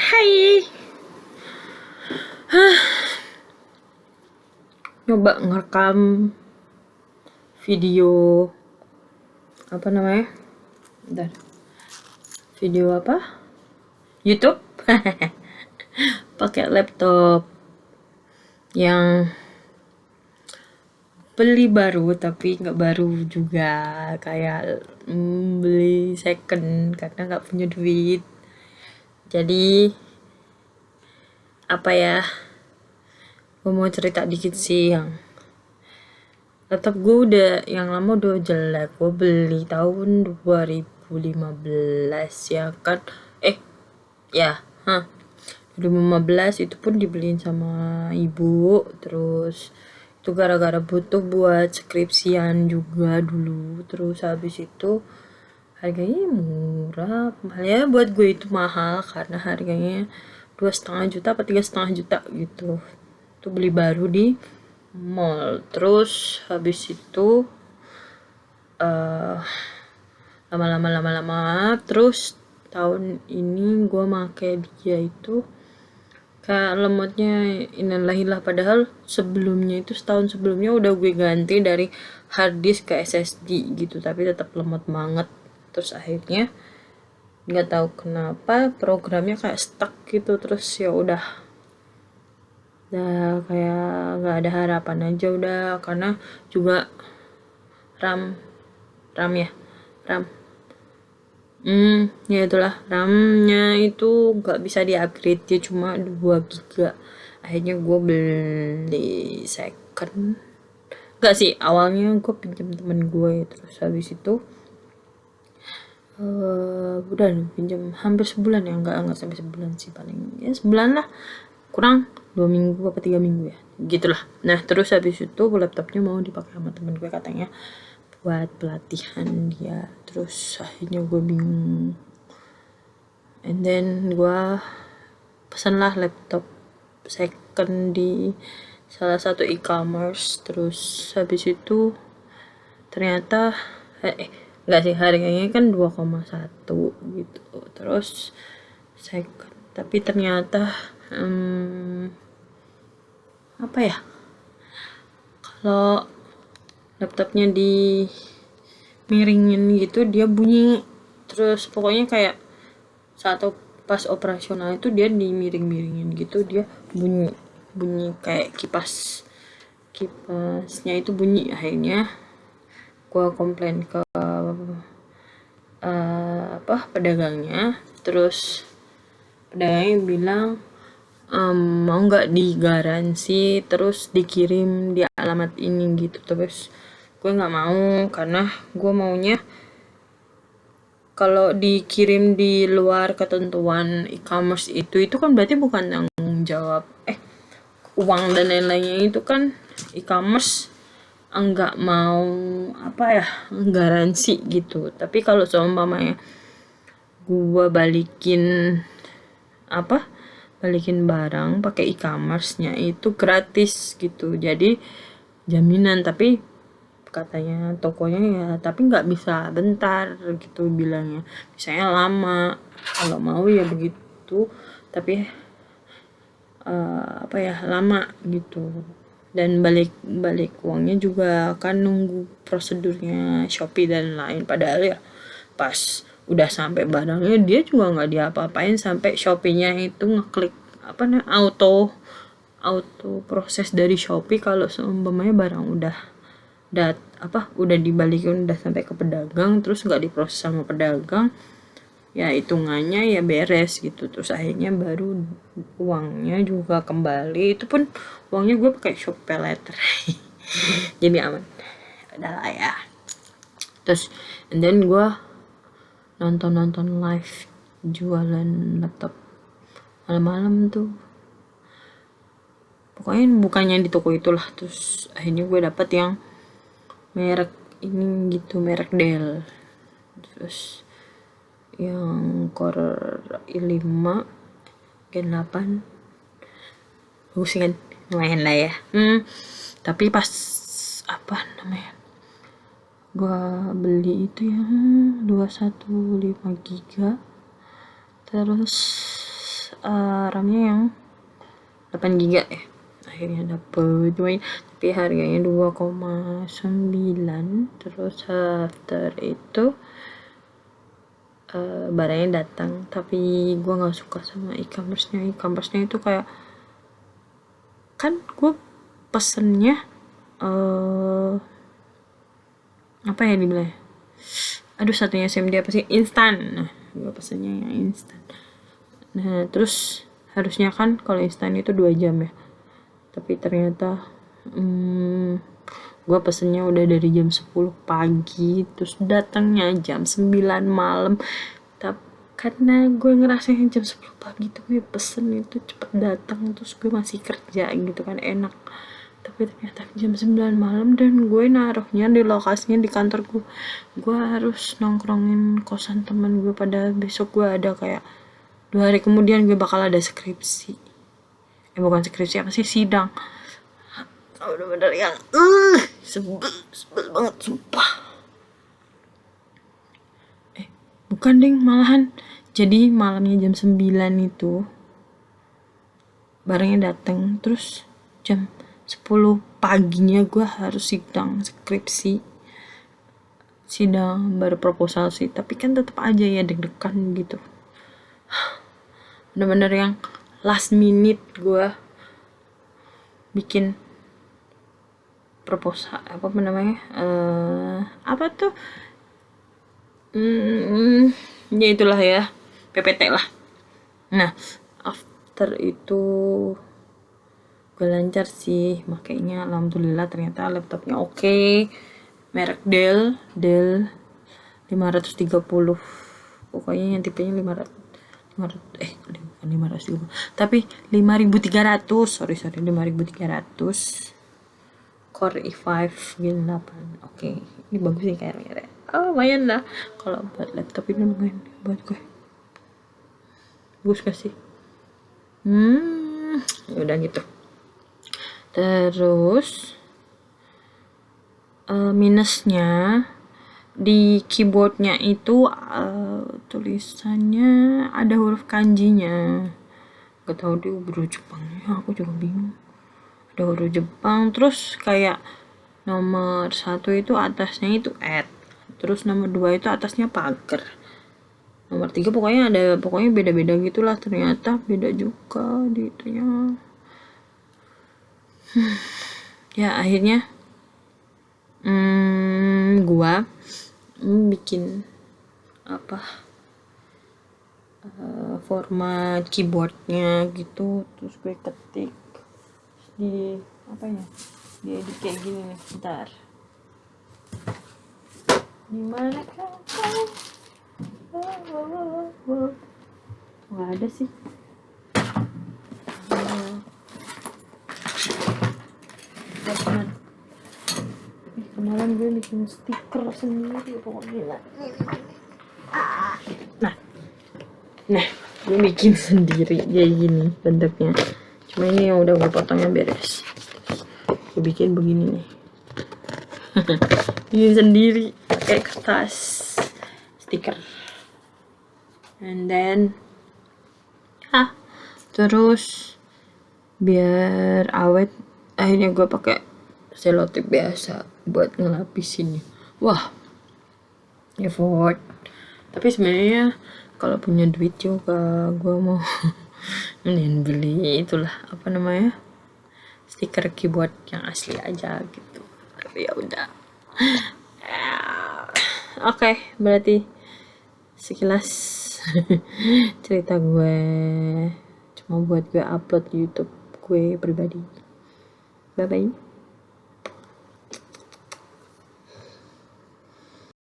Hai, nyoba ngerekam video apa namanya? Bentar. Video apa? YouTube pakai laptop yang beli baru tapi nggak baru juga, kayak beli second karena nggak punya duit. Jadi apa ya? Gue mau cerita dikit sih. Yang laptop gue udah yang lama udah jelek. Gue beli tahun 2015 ya kan. Ya 2015 itu pun dibeliin sama ibu. Terus itu gara-gara butuh buat skripsian juga dulu. Terus habis itu harganya murah, ya buat gue itu mahal karena harganya 2,5 juta apa 3,5 juta gitu. Itu beli baru di mall. Terus habis itu lama-lama terus tahun ini gue make dia itu kayak lemotnya innalillahi, padahal sebelumnya itu setahun sebelumnya udah gue ganti dari hard disk ke SSD gitu, tapi tetap lemot banget. Terus akhirnya nggak tahu kenapa programnya kayak stuck gitu. Terus ya udah kayak nggak ada harapan aja udah, karena juga RAM RAM ya RAM ya itulah, RAM-nya itu nggak bisa di-upgrade, dia cuma 2 giga. Akhirnya gue beli second. Nggak sih, awalnya gue pinjam temen gue, terus habis itu udah pinjam hampir sebulan ya, nggak sampai sebulan sih, paling ya sebulan lah, kurang 2 minggu apa 3 minggu ya gitulah. Nah terus habis itu laptopnya mau dipakai sama temen gue katanya buat pelatihan dia. Terus akhirnya gue bingung, and then gue pesanlah laptop second di salah satu e-commerce. Terus habis itu ternyata enggak sih, harganya kan 2,1 gitu. Terus second, tapi ternyata apa ya, kalau laptopnya di miringin gitu dia bunyi terus. Pokoknya kayak saat pas operasional itu dia dimiring-miringin gitu, dia bunyi kayak kipasnya itu bunyi. Akhirnya gua komplain ke pedagangnya. Terus pedagangnya bilang mau nggak digaransi terus dikirim di alamat ini gitu. Terus gue nggak mau, karena gue maunya kalau dikirim di luar ketentuan e-commerce itu kan berarti bukan tanggung jawab uang dan lain-lainnya. Itu kan e-commerce enggak mau garansi gitu. Tapi kalau seumpamanya gue balikin barang pakai e-commerce-nya itu gratis gitu, jadi jaminan. Tapi katanya tokonya ya tapi nggak bisa bentar gitu bilangnya, misalnya lama, kalau mau ya begitu, tapi lama gitu. Dan balik uangnya juga kan nunggu prosedurnya Shopee dan lain. Padahal ya pas udah sampai barangnya dia juga nggak diapa-apain, sampai Shopee-nya itu ngeklik auto proses dari Shopee kalau seumpamanya barang udah dibalikin, udah sampai ke pedagang, terus nggak diproses sama pedagang, ya hitungannya ya beres gitu. Terus akhirnya baru uangnya juga kembali. Itu pun uangnya gue pakai Shopee Letter jadi aman, udah lah ya. Terus and then gue nonton live jualan laptop malam-malam tuh, pokoknya bukannya di toko itulah. Terus akhirnya gue dapet yang merek ini gitu, merek Dell. Terus yang Core i5 Gen 8 bagus kan, lumayan lah ya. Tapi pas gua beli itu yang 215 giga, terus RAM-nya yang 8 GB ya, akhirnya dapet. Tapi harganya 2,9. Terus after itu barangnya datang, tapi gue nggak suka sama e-commerce-nya itu kayak, kan gue pesennya apa ya dibilang, aduh satunya SMD apa sih, instan. Nah gue pesennya yang instan. Nah terus harusnya kan kalau instan itu 2 jam ya, tapi ternyata gue pesennya udah dari jam 10 pagi, terus datangnya jam 9 malam. Tapi karena gue ngerasain jam 10 pagi tuh gue pesen itu cepet datang, terus gue masih kerja gitu kan, enak. Tapi ternyata jam 9 malam dan gue naruhnya di lokasinya di kantor gue harus nongkrongin kosan teman gue, pada besok gue ada kayak 2 hari kemudian gue bakal ada skripsi, bukan skripsi, apa sih, sidang. Bener-bener yang sebel banget sumpah. Bukan ding, malahan jadi malamnya jam 9 itu barangnya dateng, terus jam 10 paginya gue harus sidang skripsi, sidang baru proposal sih, tapi kan tetap aja ya deg-degan gitu. Bener-bener yang last minute gue bikin proposal, apa namanya, apa tuh, ya itulah ya, PPT lah. Nah after itu gue lancar sih makainya, alhamdulillah. Ternyata laptopnya oke, merek Dell 530, pokoknya yang tipenya 500 bukan 530 tapi 5300, sorry 5300, Core i5 Gen 8. Oke, ini bagus nih kayaknya. Lumayan lah kalau buat laptop ini, lumayan buat gue. Bagus gak sih? Udah gitu. Terus minusnya di keyboardnya itu tulisannya ada huruf kanjinya, gak tahu dia huruf Jepangnya, aku juga bingung. Ada huruf Jepang, terus kayak nomor 1 itu atasnya itu @ terus nomor 2 itu atasnya pagar, nomor 3 pokoknya beda-beda gitulah. Ternyata beda juga di itunya. Ya akhirnya gua bikin apa, format keyboardnya gitu, terus gue ketik di apa ya, di edit kayak gini nih. Bentar, dimana kan nggak ada sih. Kemarin gue bikin stiker sendiri pokoknya. Nah gue bikin sendiri kayak gini bentuknya, cuma ini yang udah gue potongnya beres. Terus gue bikin begini nih. Bikin sendiri pakai kertas stiker, and then terus biar awet akhirnya gue pakai selotip biasa buat ngelapisinnya. Wah, effort. Tapi sebenarnya kalau punya duit juga gue mau mending beli itulah, apa namanya, stiker keyboard yang asli aja gitu. Tapi ya udah. Oke, berarti sekilas cerita gue, cuma buat gue upload di YouTube gue pribadi. Bye bye.